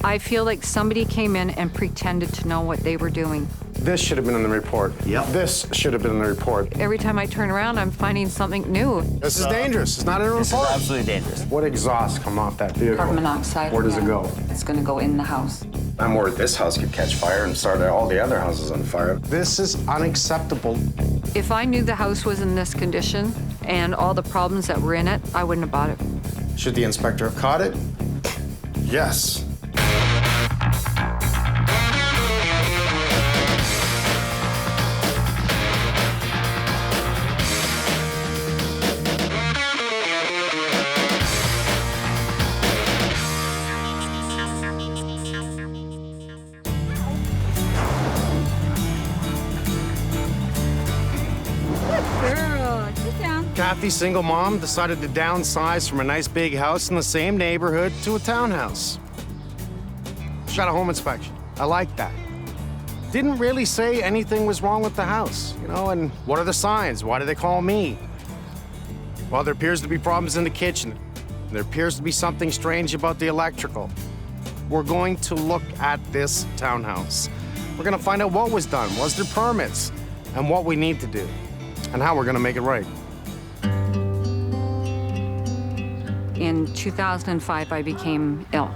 I feel like somebody came in and pretended to know what they were doing. This should have been in the report. Yep. This should have been in the report. Every time I turn around, I'm finding something new. This is dangerous. It's not in a report. This is absolutely dangerous. What exhaust come off that vehicle? Carbon monoxide. Where does it yeah. go? It's gonna go in the house. I'm worried this house could catch fire and start all the other houses on fire. This is unacceptable. If I knew the house was in this condition and all the problems that were in it, I wouldn't have bought it. Should the inspector have caught it? Yes. Kathie, single mom, decided to downsize from a nice big house in the same neighborhood to a townhouse. She got a home inspection. I like that. Didn't really say anything was wrong with the house, you know, and what are the signs? Why do they call me? Well, there appears to be problems in the kitchen. There appears to be something strange about the electrical. We're going to look at this townhouse. We're gonna find out what was done, was there permits, and what we need to do, and how we're gonna make it right. In 2005, I became ill.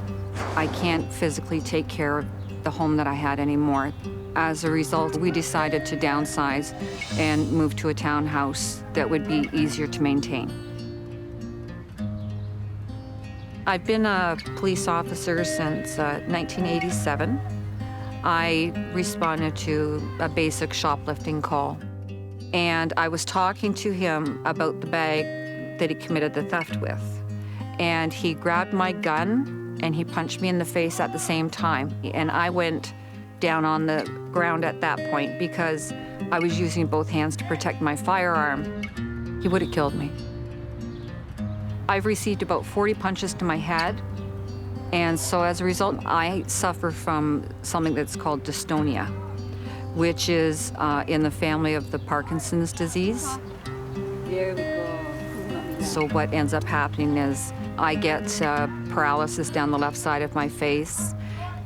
I can't physically take care of the home that I had anymore. As a result, we decided to downsize and move to a townhouse that would be easier to maintain. I've been a police officer since 1987. I responded to a basic shoplifting call, and I was talking to him about the bag that he committed the theft with. And he grabbed my gun and he punched me in the face at the same time. And I went down on the ground at that point because I was using both hands to protect my firearm. He would have killed me. I've received about 40 punches to my head. And so as a result, I suffer from something that's called dystonia, which is in the family of the Parkinson's disease. There we go. So what ends up happening is I get paralysis down the left side of my face,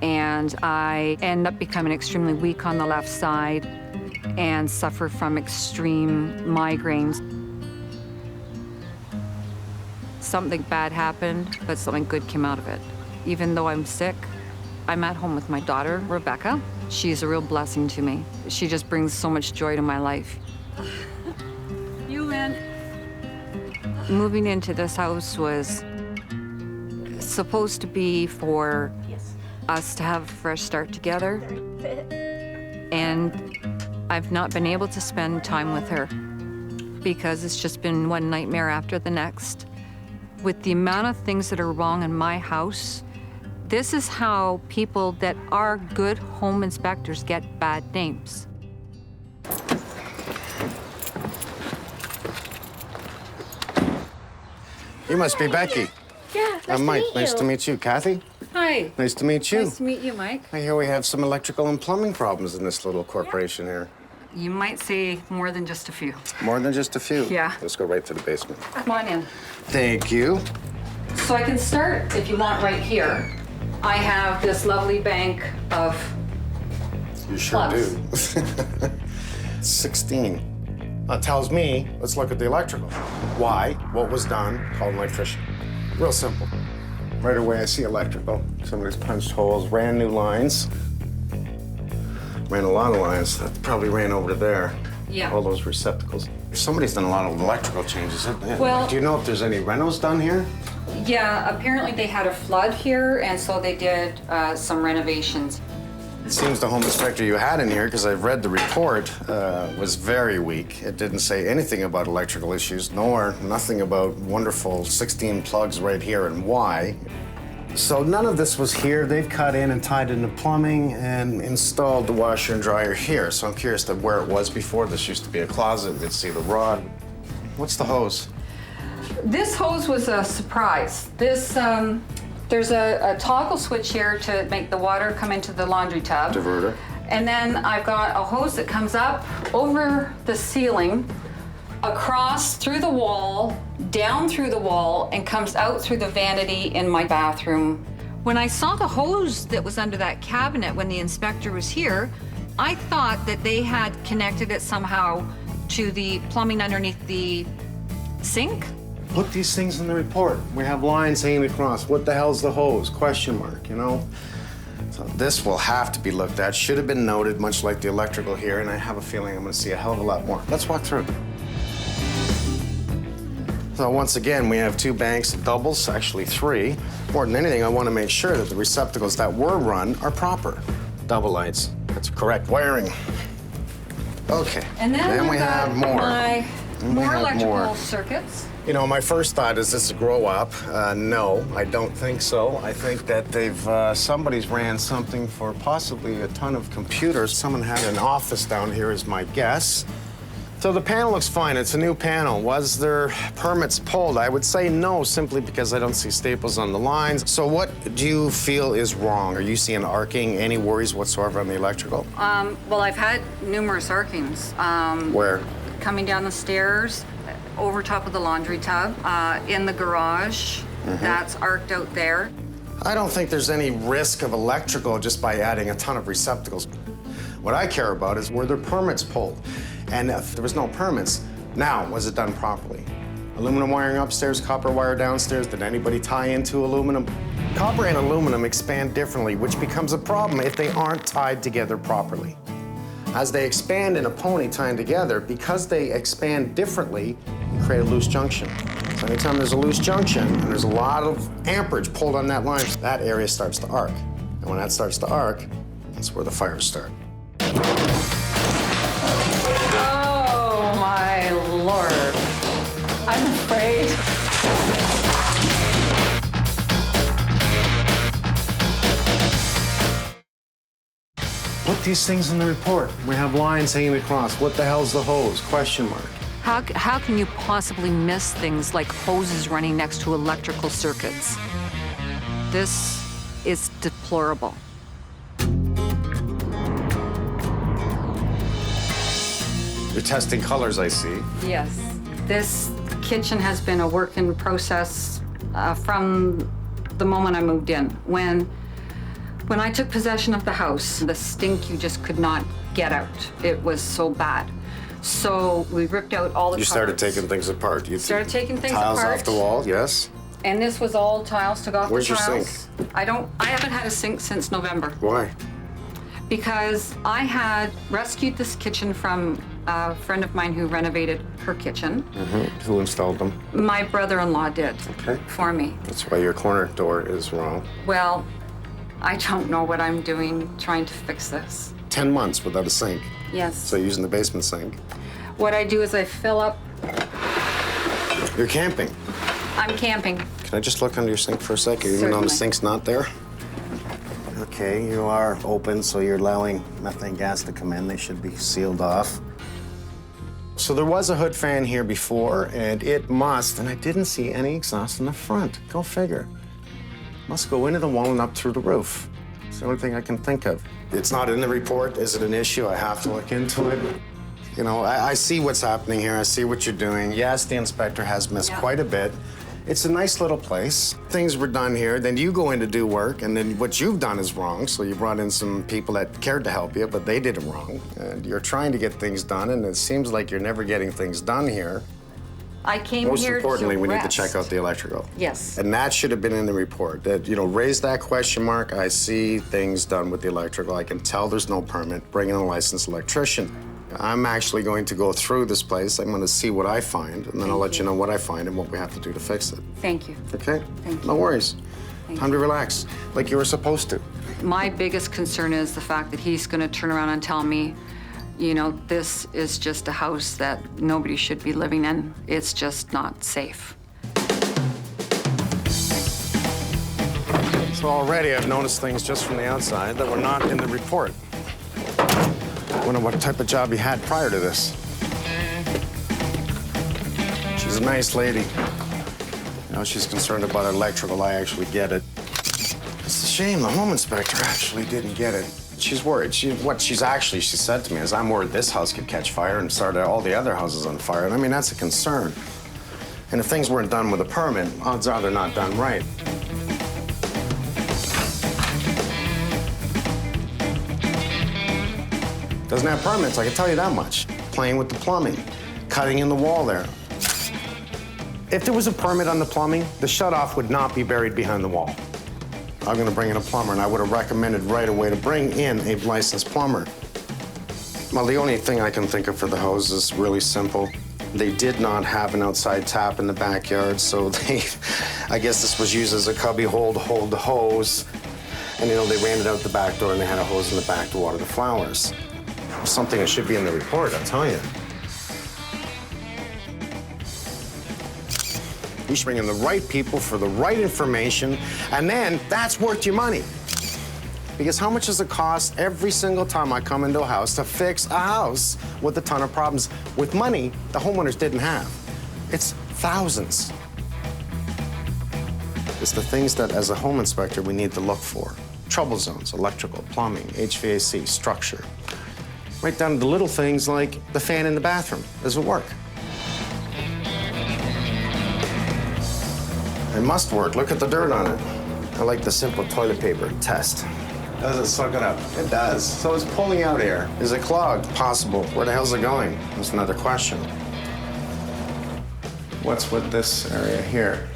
and I end up becoming extremely weak on the left side and suffer from extreme migraines. Something bad happened, but something good came out of it. Even though I'm sick, I'm at home with my daughter, Rebecca. She's a real blessing to me. She just brings so much joy to my life. You win. Moving into this house was supposed to be for us to have a fresh start together. And I've not been able to spend time with her because it's just been one nightmare after the next. With the amount of things that are wrong in my house, this is how people that are good home inspectors get bad names. You must be Becky. Yeah, I'm Mike. Nice to meet you. Kathie? Hi. Nice to meet you. Nice to meet you, Mike. I hear we have some electrical and plumbing problems in this little corporation here. You might say more than just a few. More than just a few. Yeah. Let's go right to the basement. Come on in. Thank you. So I can start, if you want, right here. I have this lovely bank of You sure plugs. do. 16. That tells me, let's look at the electrical. Why? What was done? Call an electrician. Real simple. Right away, I see electrical. Somebody's punched holes, ran new lines. Ran a lot of lines. That probably ran over to there. Yeah. All those receptacles. Somebody's done a lot of electrical changes. Well- Do you know if there's any renos done here? Yeah, apparently they had a flood here, and so they did some renovations. It seems the home inspector you had in here, because I've read the report, was very weak. It didn't say anything about electrical issues, nor nothing about wonderful 16 plugs right here and why. So none of this was here. They've cut in and tied into plumbing and installed the washer and dryer here. So I'm curious to where it was before. This used to be a closet. You'd see the rod. What's the hose? This hose was a surprise. This, there's a toggle switch here to make the water come into the laundry tub. Diverter. And then I've got a hose that comes up over the ceiling, across through the wall, down through the wall, and comes out through the vanity in my bathroom When I saw the hose that was under that cabinet when the inspector was here, I thought that they had connected it somehow to the plumbing underneath the sink. Put these things in the report. We have lines hanging across. What the hell's the hose? Question mark, you know? So this will have to be looked at. Should have been noted, much like the electrical here, and I have a feeling I'm gonna see a hell of a lot more. Let's walk through. So once again, we have 2 banks of doubles, actually 3. More than anything, I wanna make sure that the receptacles that were run are proper. Double lights, that's correct wiring. Okay, And then we have more. My Then we more have electrical more. circuits. You know, my first thought is this a grow up? No, I don't think so. I think that somebody's ran something for possibly a ton of computers. Someone had an office down here is my guess. So the panel looks fine, it's a new panel. Was there permits pulled? I would say no, simply because I don't see staples on the lines. So what do you feel is wrong? Are you seeing arcing, any worries whatsoever on the electrical? Well, I've had numerous arcings. Where? Coming down the stairs, over top of the laundry tub, in the garage. That's arced out there. I don't think there's any risk of electrical just by adding a ton of receptacles. What I care about is were there permits pulled? And if there was no permits, now, was it done properly? Aluminum wiring upstairs, copper wire downstairs, did anybody tie into aluminum? Copper and aluminum expand differently, which becomes a problem if they aren't tied together properly. As they expand in a pony tying together, because they expand differently, you create a loose junction. So anytime there's a loose junction and there's a lot of amperage pulled on that line, that area starts to arc. And when that starts to arc, that's where the fires start. Oh, my Lord. I'm afraid. Put these things in the report. We have lines hanging across. What the hell's the hose? Question mark. How can you possibly miss things like hoses running next to electrical circuits? This is deplorable. You're testing colors, I see. Yes. This kitchen has been a work in process from the moment I moved in. When I took possession of the house, the stink you just could not get out. It was so bad. So we ripped out all the You started cupboards. taking things apart. You Started taking things tiles apart. off the wall, yes? And this was all tiles, took off Where's the your tiles. sink? I haven't had a sink since November. Why? Because I had rescued this kitchen from a friend of mine who renovated her kitchen. Who installed them? My brother-in-law did Okay. for me. That's why your corner door is wrong. Well, I don't know what I'm doing trying to fix this. 10 months without a sink. Yes. So you're using the basement sink. What I do is I fill up. You're camping. I'm camping. Can I just look under your sink for a second, even though the Certainly. sink's not there? Okay, you are open, so you're allowing methane gas to come in. They should be sealed off. So there was a hood fan here before, and it must, and I didn't see any exhaust in the front. Go figure. Must go into the wall and up through the roof. It's the only thing I can think of. It's not in the report. Is it an issue? I have to look into it. You know, I see what's happening here. I see what you're doing. Yes, the inspector has missed quite a bit. It's a nice little place. Things were done here. Then you go in to do work, and then what you've done is wrong. So you brought in some people that cared to help you, but they did it wrong. And you're trying to get things done, and it seems like you're never getting things done here. I came Most here importantly, to we need to rest. check out the electrical. Yes. And that should have been in the report. That, you know, raise that question mark. I see things done with the electrical. I can tell there's no permit. Bring in a licensed electrician. I'm actually going to go through this place. I'm going to see what I find, and then I'll let you know what I find and what we have to do to fix it. Thank you. Okay? Thank No you. worries. Time to relax, like you were supposed to. My biggest concern is the fact that he's going to turn around and tell me, you know, this is just a house that nobody should be living in. It's just not safe. So already I've noticed things just from the outside that were not in the report. I wonder what type of job you had prior to this. She's a nice lady. You know, she's concerned about electrical. I actually get it. It's a shame the home inspector actually didn't get it. She's worried. She said to me is, I'm worried this house could catch fire and start all the other houses on fire. And I mean, that's a concern. And if things weren't done with a permit, odds are they're not done right. Doesn't have permits, I can tell you that much. Playing with the plumbing, cutting in the wall there. If there was a permit on the plumbing, the shutoff would not be buried behind the wall. I'm gonna bring in a plumber, and I would have recommended right away to bring in a licensed plumber. Well, the only thing I can think of for the hose is really simple. They did not have an outside tap in the backyard, so I guess this was used as a cubby hole to hold the hose. And, you know, they ran it out the back door, and they had a hose in the back to water the flowers. Something that should be in the report, I'll tell you. You should bring in the right people for the right information, and then that's worth your money. Because how much does it cost every single time I come into a house to fix a house with a ton of problems with money the homeowners didn't have? It's thousands. It's the things that, as a home inspector, we need to look for. Trouble zones, electrical, plumbing, HVAC, structure. Right down to the little things like the fan in the bathroom. Does it work? It must work. Look at the dirt on it. I like the simple toilet paper test. Does it suck it up? It does. So it's pulling out air. Is it clogged? Possible. Where the hell's it going? That's another question. What's with this area here?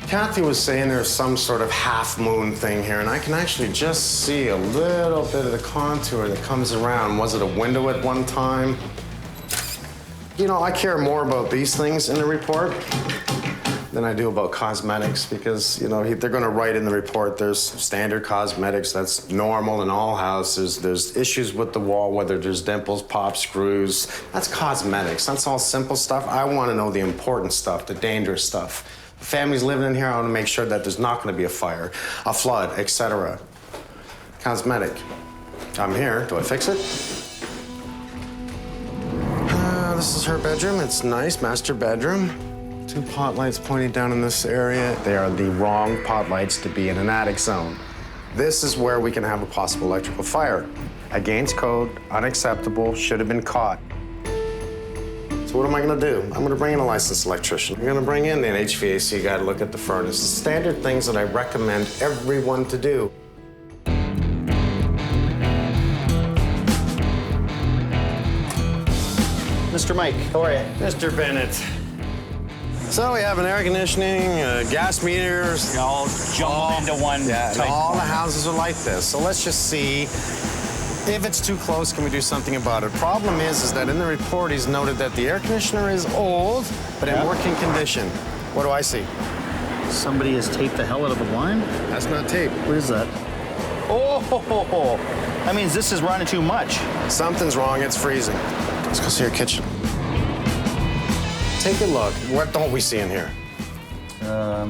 Kathie was saying there's some sort of half moon thing here, and I can actually just see a little bit of the contour that comes around. Was it a window at one time? You know, I care more about these things in the report than I do about cosmetics, because, you know, they're gonna write in the report there's standard cosmetics, that's normal in all houses. There's issues with the wall, whether there's dimples, pop screws. That's cosmetics, that's all simple stuff. I wanna know the important stuff, the dangerous stuff. The family's living in here, I wanna make sure that there's not gonna be a fire, a flood, etc. Cosmetic. I'm here, do I fix it? This is her bedroom, it's nice, master bedroom. 2 pot lights pointing down in this area. They are the wrong pot lights to be in an attic zone. This is where we can have a possible electrical fire. Against code, unacceptable, should have been caught. So what am I gonna do? I'm gonna bring in a licensed electrician. I'm gonna bring in an HVAC guy to look at the furnace. The standard things that I recommend everyone to do. Mr. Mike, how are you? Mr. Bennett. So we have an air conditioning, gas meters. All jumbled into one. Yeah, and type all the format. houses are like this. So let's just see if it's too close, can we do something about it? Problem is that in the report he's noted that the air conditioner is old, but in working condition. What do I see? Somebody has taped the hell out of the blind? That's not tape. What is that? Oh, that means this is running too much. Something's wrong, it's freezing. Let's go see your kitchen. Take a look. What don't we see in here? I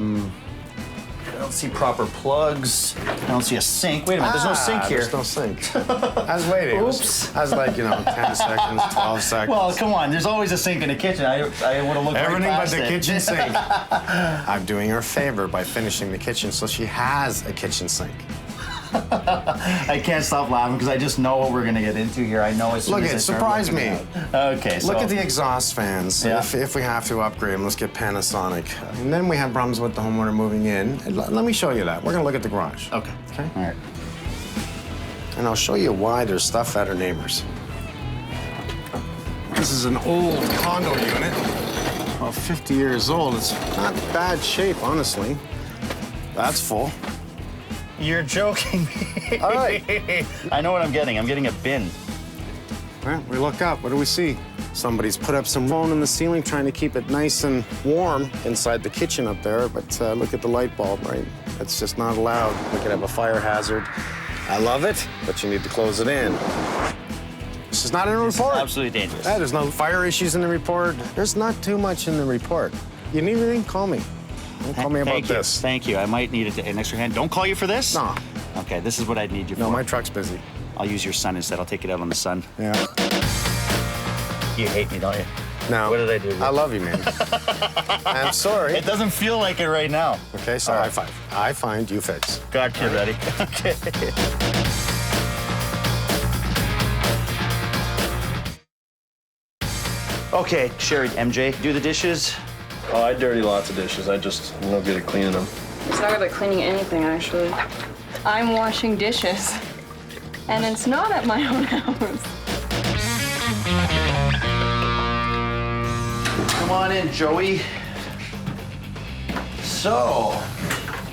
don't see proper plugs. I don't see a sink. Wait a minute, there's no sink here. There's no sink. I was waiting. Oops. I was like, 10 seconds, 12 seconds. Well, come on, there's always a sink in the kitchen. I would have looked Everything right but past the it. kitchen sink. I'm doing her a favor by finishing the kitchen so she has a kitchen sink. I can't stop laughing because I just know what we're gonna get into here. I know as soon Look, as I it start surprised looking me. it out. Okay, so Look at the exhaust fans. Yeah. If we have to upgrade them, let's get Panasonic. And then we have problems with the homeowner moving in. And let me show you that. We're gonna look at the garage. Okay. Okay? All right. And I'll show you why there's stuff at our neighbors. This is an old condo unit. Well, 50 years old. It's not bad shape, honestly. That's full. You're joking me. All right. I know what I'm getting. I'm getting a bin. Well, we look up. What do we see? Somebody's put up some foam in the ceiling trying to keep it nice and warm inside the kitchen up there, but look at the light bulb, right? It's just not allowed. We could have a fire hazard. I love it, but you need to close it in. This is not in the report. Absolutely dangerous. There's no fire issues in the report. There's not too much in the report. You need anything? Call me. Don't call me about Thank you. this. Thank you. I might need an extra hand. Don't call you for this? No. Okay, this is what I'd need you No, for. my truck's busy. I'll use your son instead. I'll take it out on the sun. Yeah. You hate me, don't you? No. What did I do? I love you, man. I'm sorry. It doesn't feel like it right now. Okay, so All high right. five. I find, you fix. Gotcha, buddy. Okay. Okay, Sherry, MJ, do the dishes. Oh, I dirty lots of dishes. I'm no good at cleaning them. It's not good at cleaning anything, actually. I'm washing dishes. And it's not at my own house. Come on in, Joey. So,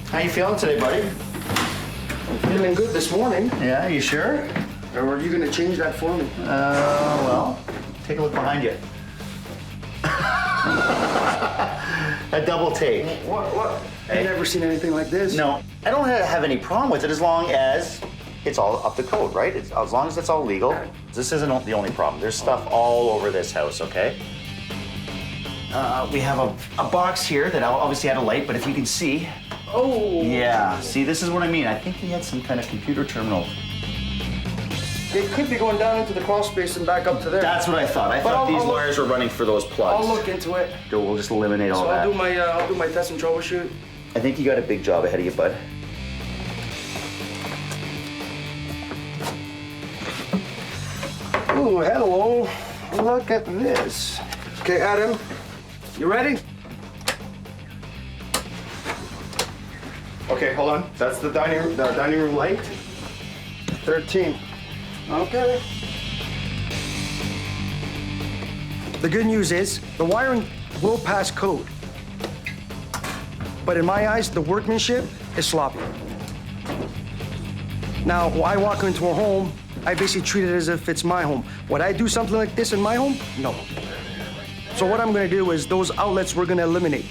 how you feeling today, buddy? Feeling good this morning. Yeah, you sure? Or are you gonna change that for me? Well, take a look behind you. A double take. What? Hey. I've never seen anything like this. No, I don't have any problem with it as long as it's all up to code, right? As long as it's all legal. This isn't the only problem. There's stuff all over this house, okay? We have a box here that obviously had a light, but if you can see. Oh. Yeah, see, this is what I mean. I think he had some kind of computer terminal. It could be going down into the crawl space and back up to there. That's what I thought. I thought these wires were running for those plugs. I'll look into it. We'll just eliminate all So that. I'll do my test and troubleshoot. I think you got a big job ahead of you, bud. Oh, hello. Look at this. Okay, Adam, you ready? Okay, hold on. That's the dining room light. 13. Okay. The good news is the wiring will pass code. But in my eyes, the workmanship is sloppy. Now, when I walk into a home, I basically treat it as if it's my home. Would I do something like this in my home? No. So what I'm gonna do is those outlets we're gonna eliminate.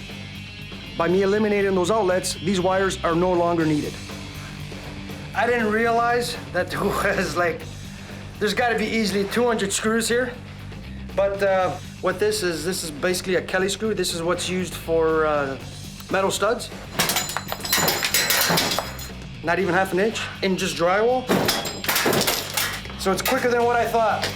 By me eliminating those outlets, these wires are no longer needed. I didn't realize that there was there's gotta be easily 200 screws here. But what this is basically a Kelly screw. This is what's used for metal studs. Not even half an inch in just drywall. So it's quicker than what I thought.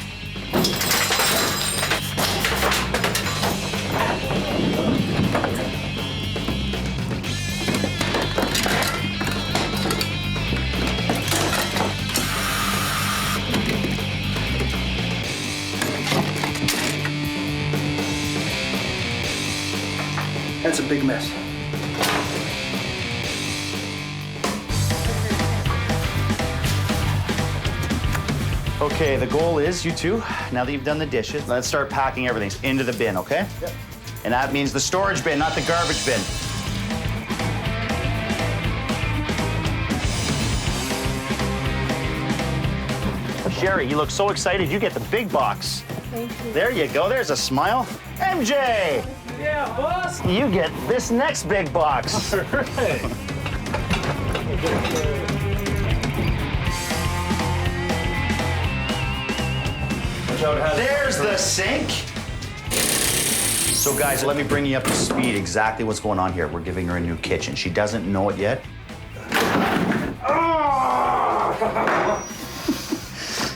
That's a big mess. Okay, the goal is, you two, now that you've done the dishes, let's start packing everything into the bin, okay? Yep. And that means the storage bin, not the garbage bin. Sherry, you look so excited, you get the big box. Thank you. There you go, there's a smile. MJ! Yeah, boss. You get this next big box. All right. There's the sink. So guys, let me bring you up to speed exactly what's going on here. We're giving her a new kitchen. She doesn't know it yet.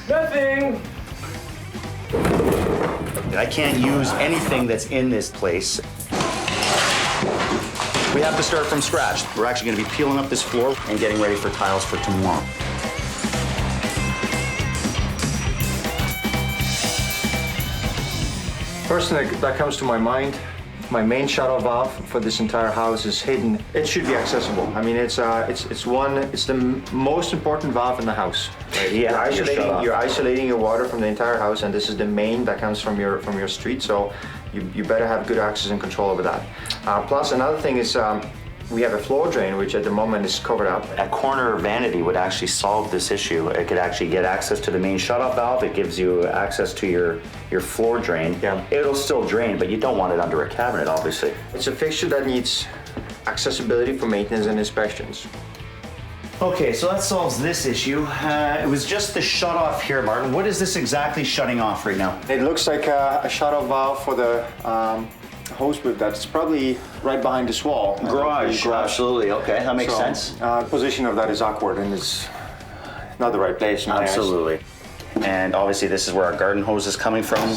Nothing. I can't use anything that's in this place. We have to start from scratch. We're actually gonna be peeling up this floor and getting ready for tiles for tomorrow. First thing that comes to my mind, my main shut-off valve for this entire house is hidden. It should be accessible. I mean, it's the most important valve in the house. Right? Yeah, You're isolating your water from the entire house, and this is the main that comes from your street. So you better have good access and control over that. Plus, another thing is we have a floor drain, which at the moment is covered up. A corner vanity would actually solve this issue. It could actually get access to the main shutoff valve. It gives you access to your floor drain. Yeah. It'll still drain, but you don't want it under a cabinet, obviously. It's a fixture that needs accessibility for maintenance and inspections. Okay, so that solves this issue. It was just the shutoff here, Martin. What is this exactly shutting off right now? It looks like a shut-off valve for the hose bib that's probably right behind this wall. Garage. Absolutely. Okay, that makes sense. Position of that is awkward and it's not the right place. in my eyes. Absolutely. And obviously this is where our garden hose is coming from.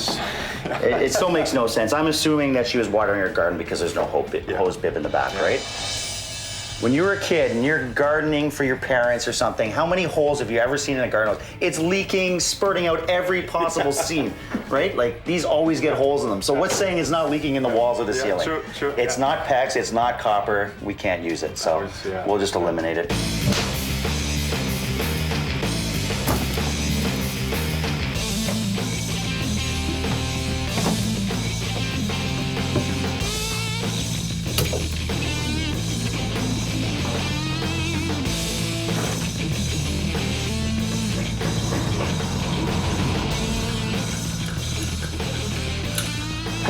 It still makes no sense. I'm assuming that she was watering her garden because there's no hose bib in the back, right? When you were a kid and you're gardening for your parents or something, how many holes have you ever seen in a garden hose? It's leaking, spurting out every possible seam, right? Like these always get holes in them. So what's saying it's not leaking in the walls or the ceiling? True. It's not PEX, it's not copper. We can't use it, so we'll just eliminate it.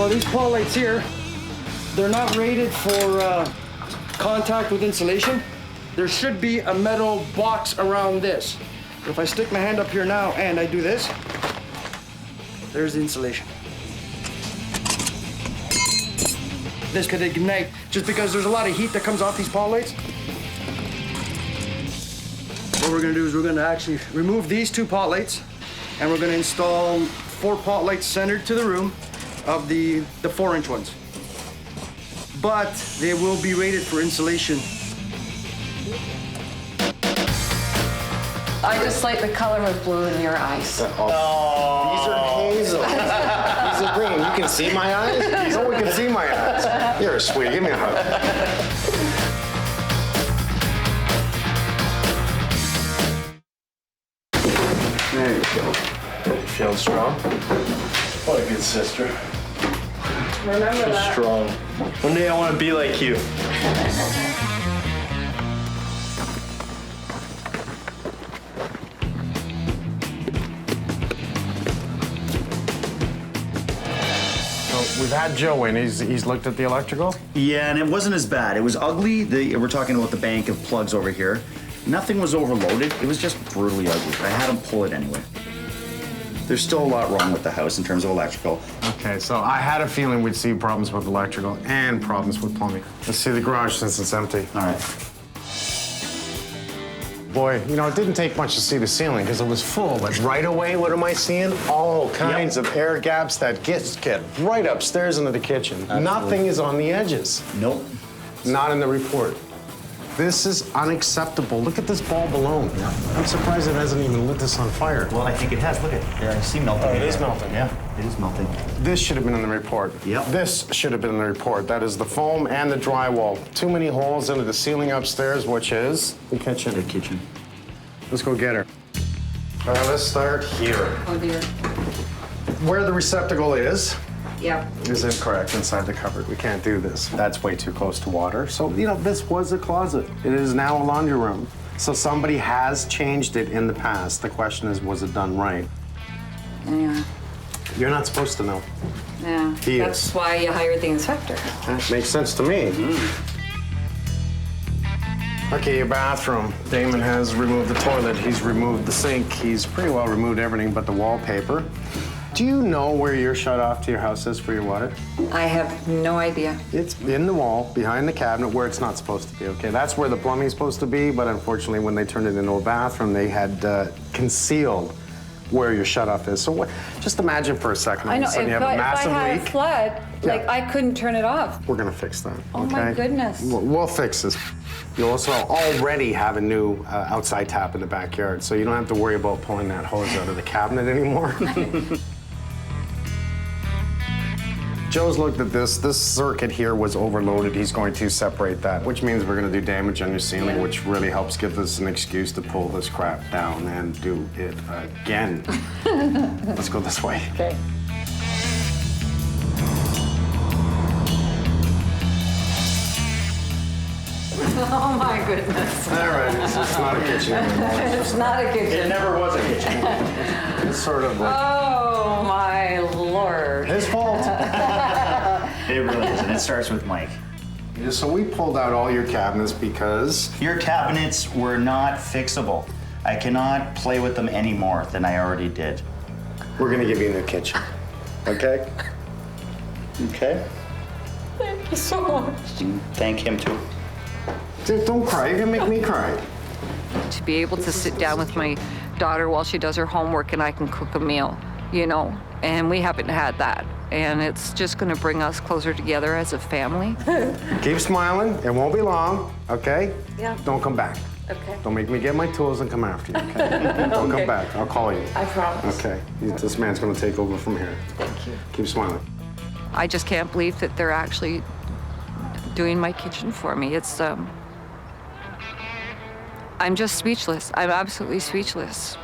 Well, these pole lights here, they're not rated for contact with insulation. There should be a metal box around this. If I stick my hand up here now and I do this, there's the insulation. This could ignite just because there's a lot of heat that comes off these pole lights. What we're gonna do is we're gonna actually remove these 2 pot lights and we're gonna install 4 pot lights centered to the room of the 4-inch ones. But they will be rated for insulation. I just like the color of blue in your eyes. These are hazel. These are green. You can see my eyes? No one can see my eyes. You're a sweetie. Give me a hug. There you go. Feeling strong? What a good sister. Remember So that. strong. One day I want to be like you. So we've had Joe in. He's looked at the electrical. Yeah, and it wasn't as bad. It was ugly. We're talking about the bank of plugs over here. Nothing was overloaded. It was just brutally ugly. I had him pull it anyway. There's still a lot wrong with the house in terms of electrical. Okay, so I had a feeling we'd see problems with electrical and problems with plumbing. Let's see the garage since it's empty. All right. Boy, you know, it didn't take much to see the ceiling because it was full, but right away, what am I seeing? All kinds of air gaps that get right upstairs into the kitchen. Nothing is on the edges. Nope. Not in the report. This is unacceptable. Look at this bulb alone. I'm surprised it hasn't even lit this on fire. Well, I think it has. Look at it. There, I see melting. Oh, it is melting. Yeah, it is melting. This should have been in the report. Yep. This should have been in the report. That is the foam and the drywall. Too many holes into the ceiling upstairs, which is the kitchen. The kitchen. Let's go get her. All right, let's start here. Oh dear. Where the receptacle is Yep. incorrect inside the cupboard. We can't do this. That's way too close to water. So, you know, this was a closet. It is now a laundry room. So somebody has changed it in the past. The question is, was it done right? Yeah. You're not supposed to know. Yeah. He That's is. why you hired the inspector. That makes sense to me. Okay, your bathroom. Damon has removed the toilet. He's removed the sink. He's pretty well removed everything but the wallpaper. Do you know where your shut-off to your house is for your water? I have no idea. It's in the wall, behind the cabinet, where it's not supposed to be, okay? That's where the plumbing's supposed to be, but unfortunately, when they turned it into a bathroom, they had concealed where your shut-off is. So just imagine for a second, all I of know, a sudden you if have a I massive had a leak. flood, like, Yeah. I couldn't turn it off. We're gonna fix that, Oh, okay? my goodness. We'll fix this. You also already have a new outside tap in the backyard, so you don't have to worry about pulling that hose out of the cabinet anymore. Joe's looked at this. This circuit here was overloaded. He's going to separate that, which means we're going to do damage on your ceiling, which really helps give us an excuse to pull this crap down and do it again. Let's go this way. Okay. Oh my goodness. All right, it's not a kitchen anymore. It's not a It kitchen. never was a kitchen. It's sort of like Oh my Lord. his fault. It really isn't. It starts with Mike. Yeah, so we pulled out all your cabinets because Your cabinets were not fixable. I cannot play with them any more than I already did. we're going to give you a new kitchen. Okay? Okay? Thank you so much. Thank him too. Dude, don't cry. You're going to make me cry. To be able to sit down with my daughter while she does her homework and I can cook a meal, you know, and we haven't had that. And it's just going to bring us closer together as a family. Keep smiling. It won't be long, okay? Yeah. Don't come back. Okay. Don't make me get my tools and come after you, okay? Don't come back. I'll call you. I promise. Okay. This man's going to take over from here. Thank you. Keep smiling. I just can't believe that they're actually doing my kitchen for me. It's, I'm just speechless. I'm absolutely speechless.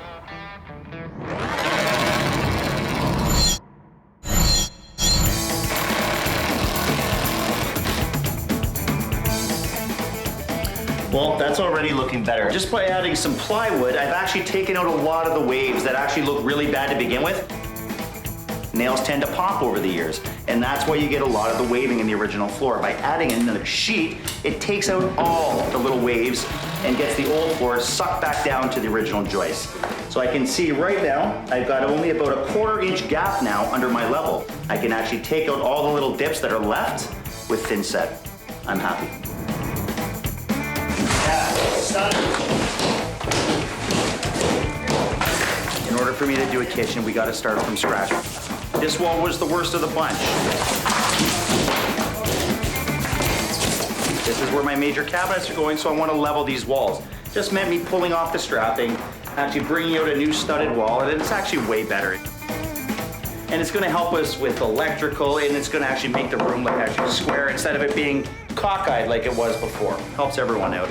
Well, that's already looking better. Just by adding some plywood, I've actually taken out a lot of the waves that actually look really bad to begin with. nails tend to pop over the years, and that's why you get a lot of the waving in the original floor. By adding another sheet, it takes out all the little waves and gets the old floor sucked back down to the original joist. So I can see right now, I've got only about a 1/4 inch gap now under my level. I can actually take out all the little dips that are left with thin set. I'm happy. In order for me to do a kitchen, we gotta start from scratch. This wall was the worst of the bunch. This is where my major cabinets are going, so I want to level these walls. Just meant me pulling off the strapping, actually bringing out a new studded wall, and it's actually way better. And it's gonna help us with electrical, and it's gonna actually make the room look actually square instead of it being cockeyed like it was before. Helps everyone out.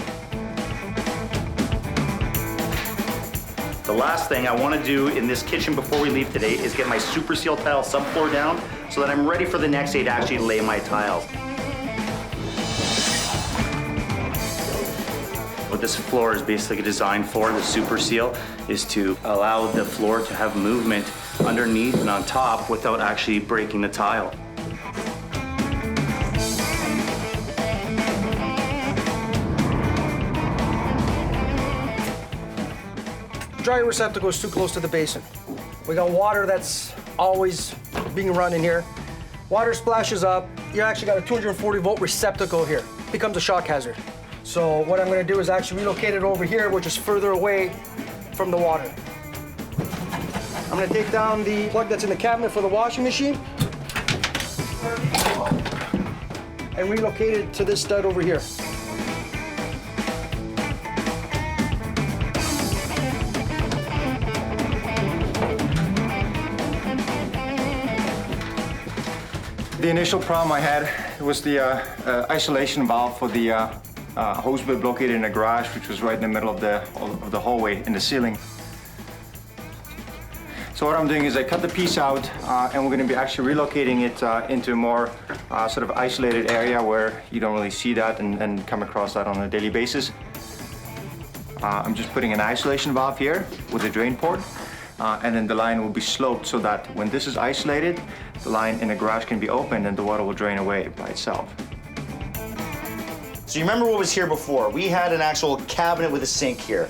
The last thing I want to do in this kitchen before we leave today is get my super seal tile subfloor down so that I'm ready for the next day to actually lay my tiles. What this floor is basically designed for, the super seal, is to allow the floor to have movement underneath and on top without actually breaking the tile. Dry receptacle is too close to the basin. We got water that's always being run in here. Water splashes up. You actually got a 240 volt receptacle here. Becomes a shock hazard. So what I'm gonna do is actually relocate it over here, which is further away from the water. I'm gonna take down the plug that's in the cabinet for the washing machine and relocate it to this stud over here. The initial problem I had was the isolation valve for the hose bib located in the garage, which was right in the middle of the hallway in the ceiling. So what I'm doing is I cut the piece out and we're going to be actually relocating it into a more sort of isolated area where you don't really see that and come across that on a daily basis. I'm just putting an isolation valve here with a drain port. And then the line will be sloped so that when this is isolated, the line in the garage can be opened and the water will drain away by itself. So you remember what was here before? We had an actual cabinet with a sink here.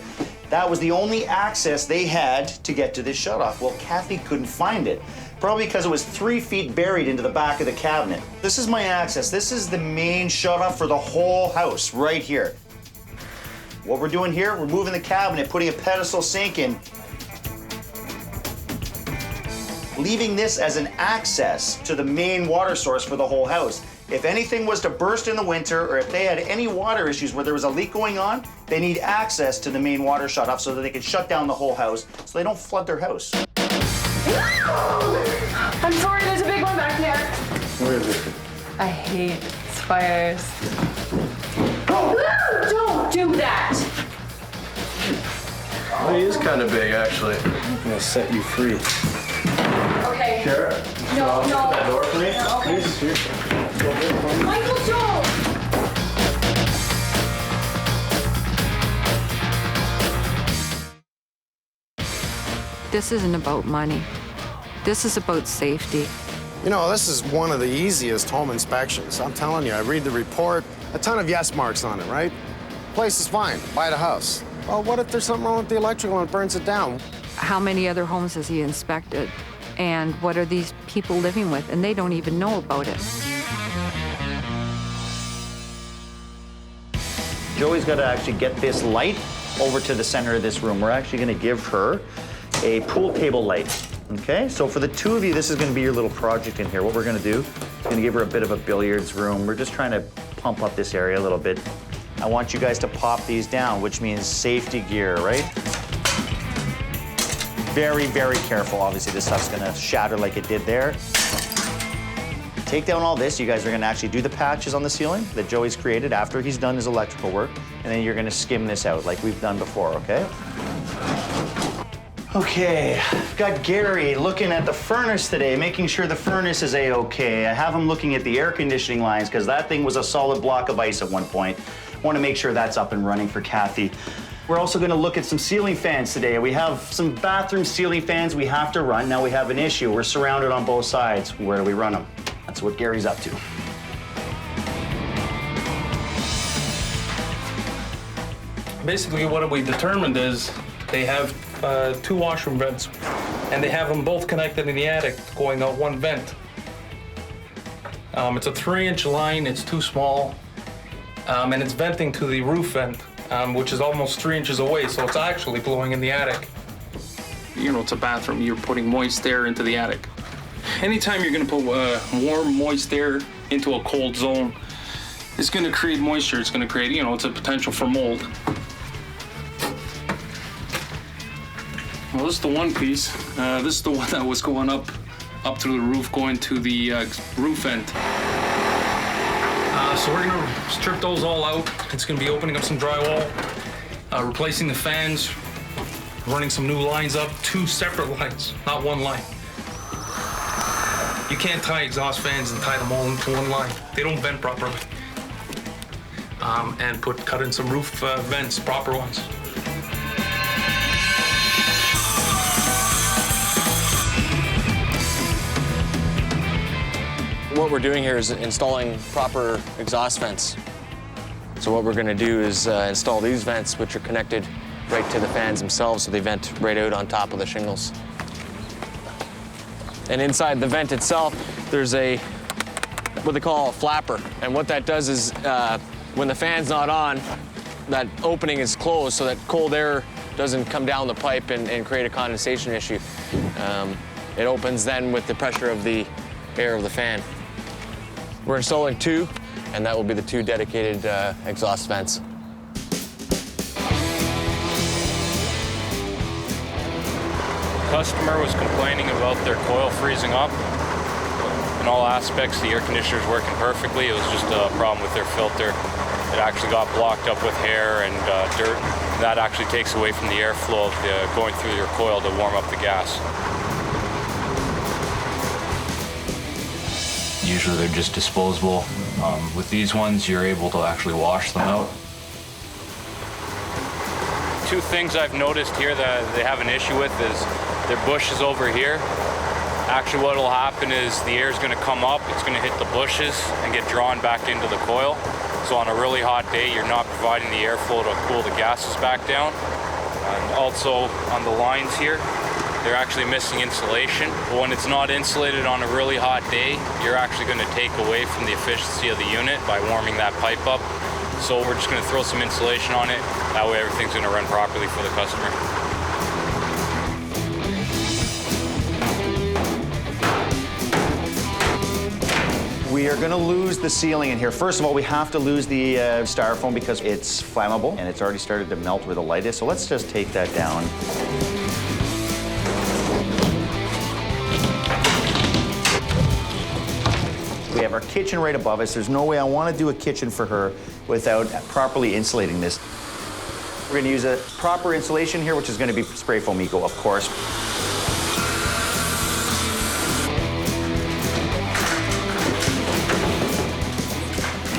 That was the only access they had to get to this shutoff. Well, Kathie couldn't find it, probably because it was 3 feet buried into the back of the cabinet. This is my access. This is the main shutoff for the whole house right here. What we're doing here, we're moving the cabinet, putting a pedestal sink in, leaving this as an access to the main water source for the whole house. If anything was to burst in the winter, or if they had any water issues where there was a leak going on, they need access to the main water shutoff so that they can shut down the whole house so they don't flood their house. I'm sorry, there's a big one back there. Where is it? I hate spiders. Don't do that! Oh, he is kind of big, actually. I'm gonna set you free. Okay. Sure. No, Open no. that door for me. No, okay. Please. Michael, don't! This isn't about money. This is about safety. You know, this is one of the easiest home inspections. I'm telling you, I read the report, a ton of yes marks on it, right? Place is fine, buy the house. Well, what if there's something wrong with the electrical and it burns it down? How many other homes has he inspected? And what are these people living with? And they don't even know about it. Joey's got to actually get this light over to the center of this room. We're actually going to give her a pool table light. Okay, so for the two of you, this is going to be your little project in here. What we're going to do is going to give her a bit of a billiards room. We're just trying to pump up this area a little bit. I want you guys to pop these down, which means safety gear, right? Very, very careful. Obviously, this stuff's going to shatter like it did there. Take down all this. You guys are going to actually do the patches on the ceiling that Joey's created after he's done his electrical work, and then you're going to skim this out like we've done before, okay? Okay, I've got Gary looking at the furnace today, making sure the furnace is A-okay. I have him looking at the air conditioning lines because that thing was a solid block of ice at one point. I want to make sure that's up and running for Kathie. We're also gonna look at some ceiling fans today. We have some bathroom ceiling fans we have to run. Now we have an issue. We're surrounded on both sides. Where do we run them? That's what Gary's up to. Basically, what we determined is they have 2 washroom vents, and they have them both connected in the attic, going out one vent. It's a 3-inch line. It's too small, and it's venting to the roof vent, which is almost 3 inches away. So it's actually blowing in the attic. You know, it's a bathroom. You're putting moist air into the attic. Anytime you're going to put warm, moist air into a cold zone, it's going to create moisture. It's going to create, you know, it's a potential for mold. Well, this is the one piece. This is the one that was going up through the roof, going to the roof vent. So we're gonna strip those all out. It's gonna be opening up some drywall, replacing the fans, running some new lines up, 2 separate lines, not one line. You can't tie exhaust fans and tie them all into one line. They don't vent properly. And cut in some roof vents, proper ones. What we're doing here is installing proper exhaust vents. So what we're going to do is install these vents, which are connected right to the fans themselves, so they vent right out on top of the shingles. And inside the vent itself, there's what they call a flapper. And what that does is when the fan's not on, that opening is closed so that cold air doesn't come down the pipe and create a condensation issue. It opens then with the pressure of the air of the fan. We're installing 2, and that will be the 2 dedicated exhaust vents. Customer was complaining about their coil freezing up. In all aspects, the air conditioner's working perfectly. It was just a problem with their filter. It actually got blocked up with hair and dirt. That actually takes away from the airflow of going through your coil to warm up the gas. Usually they're just disposable. With these ones, you're able to actually wash them out. 2 things I've noticed here that they have an issue with is their bushes over here. Actually, what will happen is the air is going to come up, it's going to hit the bushes and get drawn back into the coil. So on a really hot day, you're not providing the airflow to cool the gases back down. And also on the lines here, they're actually missing insulation. But when it's not insulated on a really hot day, you're actually going to take away from the efficiency of the unit by warming that pipe up. So we're just going to throw some insulation on it. That way everything's going to run properly for the customer. We are gonna lose the ceiling in here. First of all, we have to lose the styrofoam because it's flammable and it's already started to melt where the light is. So let's just take that down. We have our kitchen right above us. There's no way I want to do a kitchen for her without properly insulating this. We're gonna use a proper insulation here, which is gonna be spray foam eco, of course.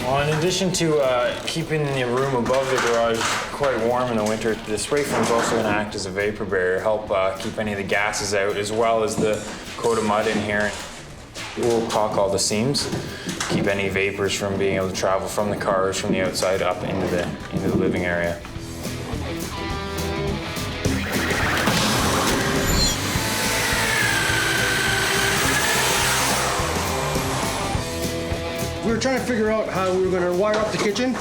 Well, in addition to keeping the room above the garage quite warm in the winter, the spray foam is also going to act as a vapor barrier, help keep any of the gases out, as well as the coat of mud in here. We'll caulk all the seams, keep any vapors from being able to travel from the cars from the outside up into the living area. We were trying to figure out how we were going to wire up the kitchen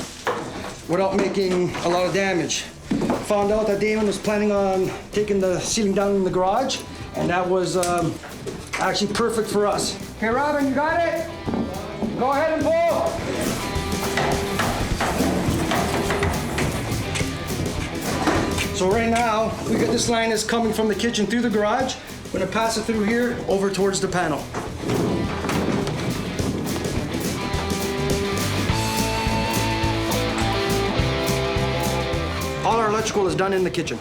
without making a lot of damage. Found out that Damon was planning on taking the ceiling down in the garage, and that was actually perfect for us. Okay, Robin, you got it? Go ahead and pull. So right now, we got this line is coming from the kitchen through the garage. We're going to pass it through here over towards the panel. All our electrical is done in the kitchen.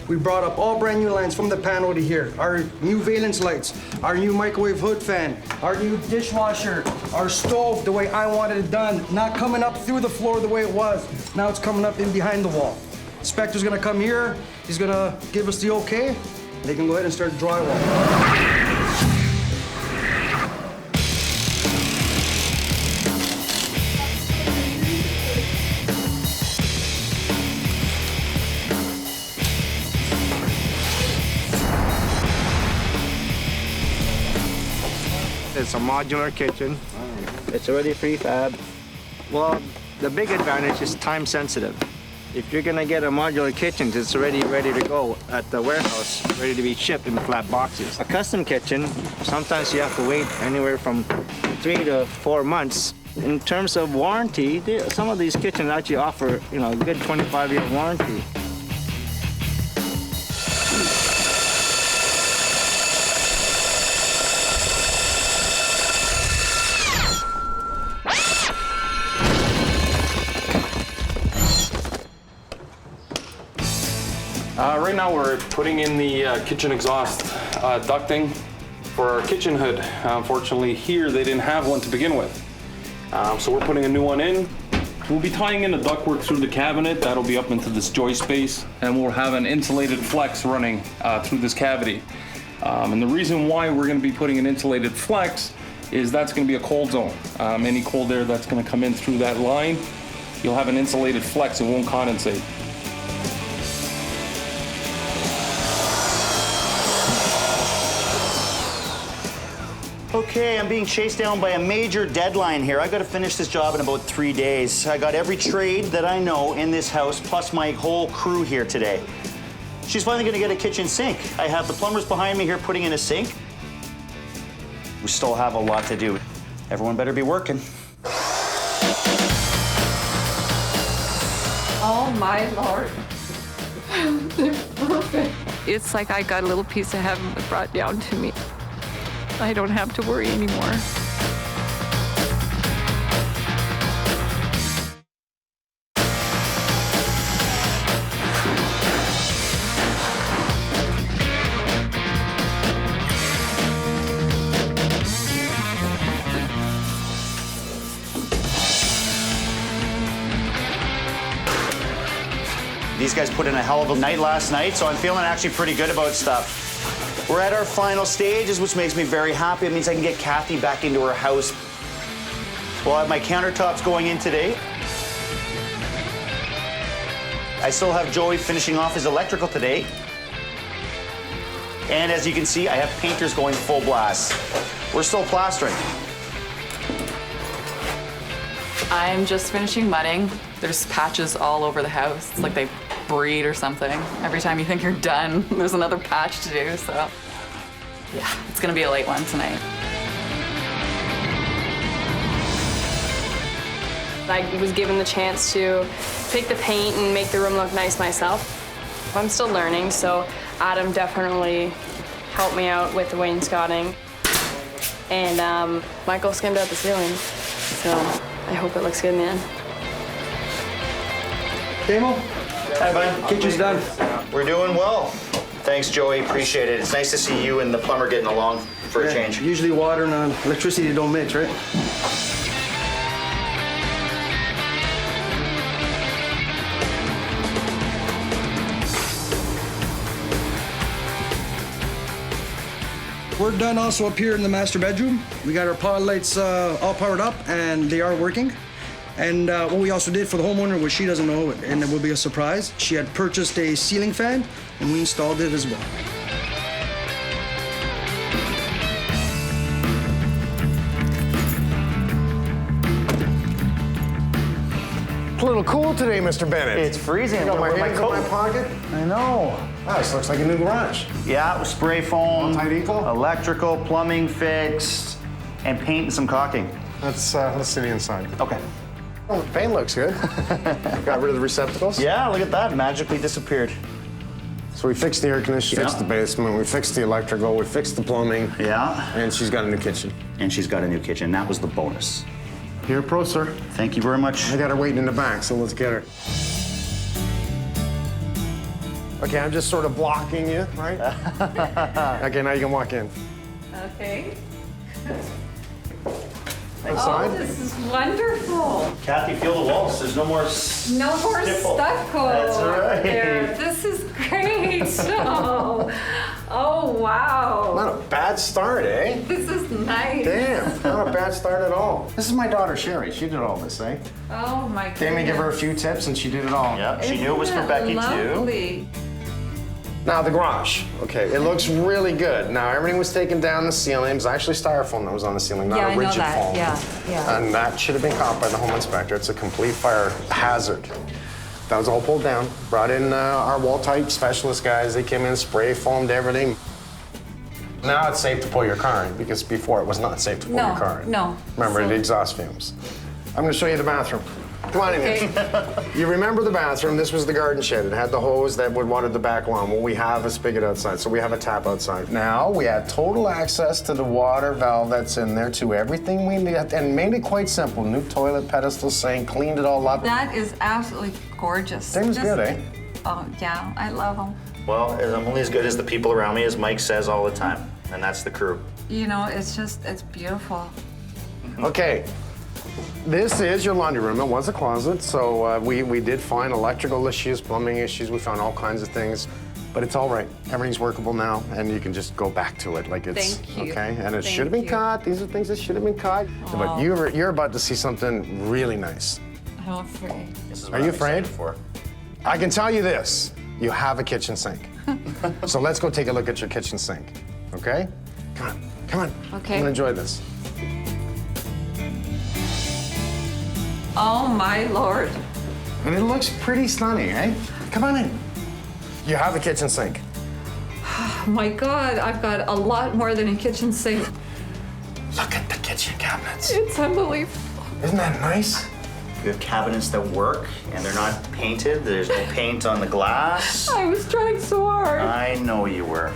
We brought up all brand new lines from the panel to here. Our new valence lights, our new microwave hood fan, our new dishwasher, our stove the way I wanted it done, not coming up through the floor the way it was. Now it's coming up in behind the wall. Inspector's gonna come here, he's gonna give us the okay, they can go ahead and start drywall. It's a modular kitchen. It's already prefab. Well, the big advantage is time sensitive. If you're gonna get a modular kitchen, it's already ready to go at the warehouse, ready to be shipped in flat boxes. A custom kitchen, sometimes you have to wait anywhere from 3 to 4 months. In terms of warranty, some of these kitchens actually offer, a good 25-year warranty. Right now we're putting in the kitchen exhaust ducting for our kitchen hood. Unfortunately here they didn't have one to begin with. So we're putting a new one in. We'll be tying in a ductwork through the cabinet. That'll be up into this joist space. And we'll have an insulated flex running through this cavity. And the reason why we're gonna be putting an insulated flex is that's gonna be a cold zone. Any cold air that's gonna come in through that line, you'll have an insulated flex, it won't condensate. Okay, I'm being chased down by a major deadline here. I gotta finish this job in about 3 days. I got every trade that I know in this house, plus my whole crew here today. She's finally gonna get a kitchen sink. I have the plumbers behind me here putting in a sink. We still have a lot to do. Everyone better be working. Oh my Lord. They're perfect. It's like I got a little piece of heaven was brought down to me. I don't have to worry anymore. These guys put in a hell of a night last night, so I'm feeling actually pretty good about stuff. We're at our final stages, which makes me very happy. It means I can get Kathie back into her house. Well, I have my countertops going in today. I still have Joey finishing off his electrical today. And as you can see, I have painters going full blast. We're still plastering. I'm just finishing mudding. There's patches all over the house. It's like they breed or something. Every time you think you're done, there's another patch to do, so. Yeah, it's gonna be a late one tonight. I was given the chance to pick the paint and make the room look nice myself. I'm still learning, so Adam definitely helped me out with the wainscoting. And Michael skimmed out the ceiling, so I hope it looks good in the end. Damon? Hi, bud. Kitchen's done. We're doing well. Thanks, Joey. Appreciate it. It's nice to see you and the plumber getting along for a change. Usually water and electricity don't mix, right? We're done also up here in the master bedroom. We got our pod lights all powered up and they are working. And what we also did for the homeowner, which she doesn't know, and it will be a surprise, she had purchased a ceiling fan and we installed it as well. A little cool today, Mr. Bennett. It's freezing. I got my hands in my pocket. I know. Wow, this looks like a new garage. Yeah, spray foam, All tight equal? electrical, plumbing fixed, and paint and some caulking. Let's see the inside. Okay. Oh, the paint looks good. Got rid of the receptacles. Yeah, look at that. Magically disappeared. So we fixed the air conditioner, fixed the basement, we fixed the electrical, we fixed the plumbing. Yeah. And she's got a new kitchen. And she's got a new kitchen. That was the bonus. You're a pro, sir. Thank you very much. I got her waiting in the back, so let's get her. Okay, I'm just sort of blocking you, right? Okay, now you can walk in. Okay. outside. Oh, this is wonderful. Kathie, feel the walls. There's no more No more stipple. stucco. That's right. There. This is great. Oh, wow. Not a bad start, eh? This is nice. Damn, not a bad start at all. This is my daughter, Sherry. She did all this, eh? Oh, my goodness. Damon gave her a few tips and she did it all. Yeah, she knew it was for Isn't Becky that too. lovely? Now the garage. Okay, it looks really good. Now everything was taken down the ceiling. It was actually styrofoam that was on the ceiling, not Yeah, a I know rigid that. foam. Yeah. And that should have been caught by the home inspector. It's a complete fire hazard. That was all pulled down. Brought in our wall type specialist guys. They came in, spray foamed everything. Now it's safe to pull your car in because before it was not safe to pull your car in. No. Remember So- the exhaust fumes. I'm going to show you the bathroom. Come on in here. You remember the bathroom? This was the garden shed. It had the hose that would water the back lawn. Well, we have a spigot outside, so we have a tap outside. Now we have total access to the water valve that's in there, to everything we need, and made it quite simple. New toilet, pedestal sink, cleaned it all up. That is absolutely gorgeous. Damon's This- good, eh? Oh, yeah, I love them. Well, I'm only as good as the people around me, as Mike says all the time, and that's the crew. You know, it's beautiful. Okay. This is your laundry room. It was a closet, so we did find electrical issues, plumbing issues. We found all kinds of things, but it's all right. Everything's workable now, and you can just go back to it like it's Thank you. okay. And it Thank should have been you. caught. These are things that should have been caught. But you're about to see something really nice. I'm afraid. This is Are what you I'm excited afraid? for. I can tell you this: you have a kitchen sink. So let's go take a look at your kitchen sink. Okay? Come on, come on. Okay. I'm gonna enjoy this. Oh, my Lord. And it looks pretty stunning, eh? Come on in. You have a kitchen sink. Oh, my God, I've got a lot more than a kitchen sink. Look at the kitchen cabinets. It's unbelievable. Isn't that nice? We have cabinets that work, and they're not painted. There's no paint on the glass. I was trying so hard. I know you were.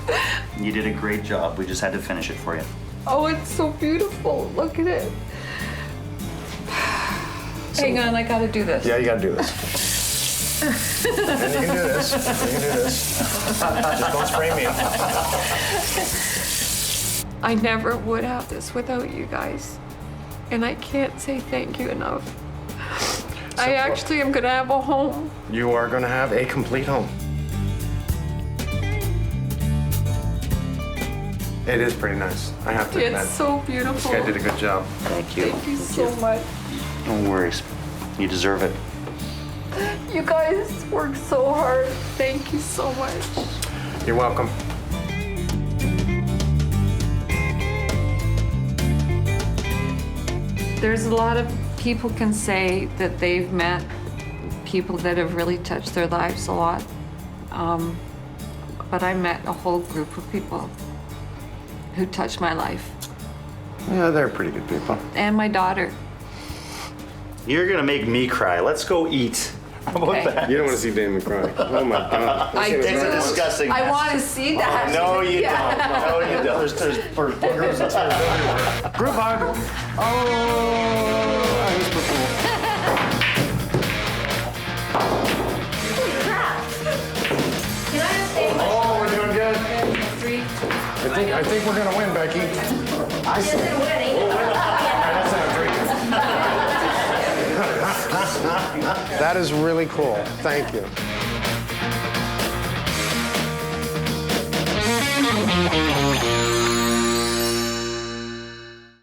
You did a great job. We just had to finish it for you. Oh, it's so beautiful. Look at it. Hang on, I gotta do this. Yeah, you gotta do this. And you can do this. You can do this. Just don't spray me. I never would have this without you guys. And I can't say thank you enough. I actually am gonna have a home. You are gonna have a complete home. It is pretty nice. I have to admit. It's so This beautiful. guy did a good job. Thank you. Thank you so much. No worries. You deserve it. You guys worked so hard. Thank you so much. You're welcome. There's a lot of people can say that they've met people that have really touched their lives a lot. But I met a whole group of people who touched my life. Yeah, they're pretty good people. And my daughter. You're gonna make me cry. Let's go eat. How about Okay. that? You don't want to see Damon cry. Oh my God. I do. It's a disgusting I mess. want to see that. No, you Yeah. don't. No, you don't. There's boogers and tears everywhere. Group hug. Oh, that was pretty cool. Oh, we're doing good. 3. I think we're gonna win, Becky. I see. That's not drinking. That is really cool. Thank you.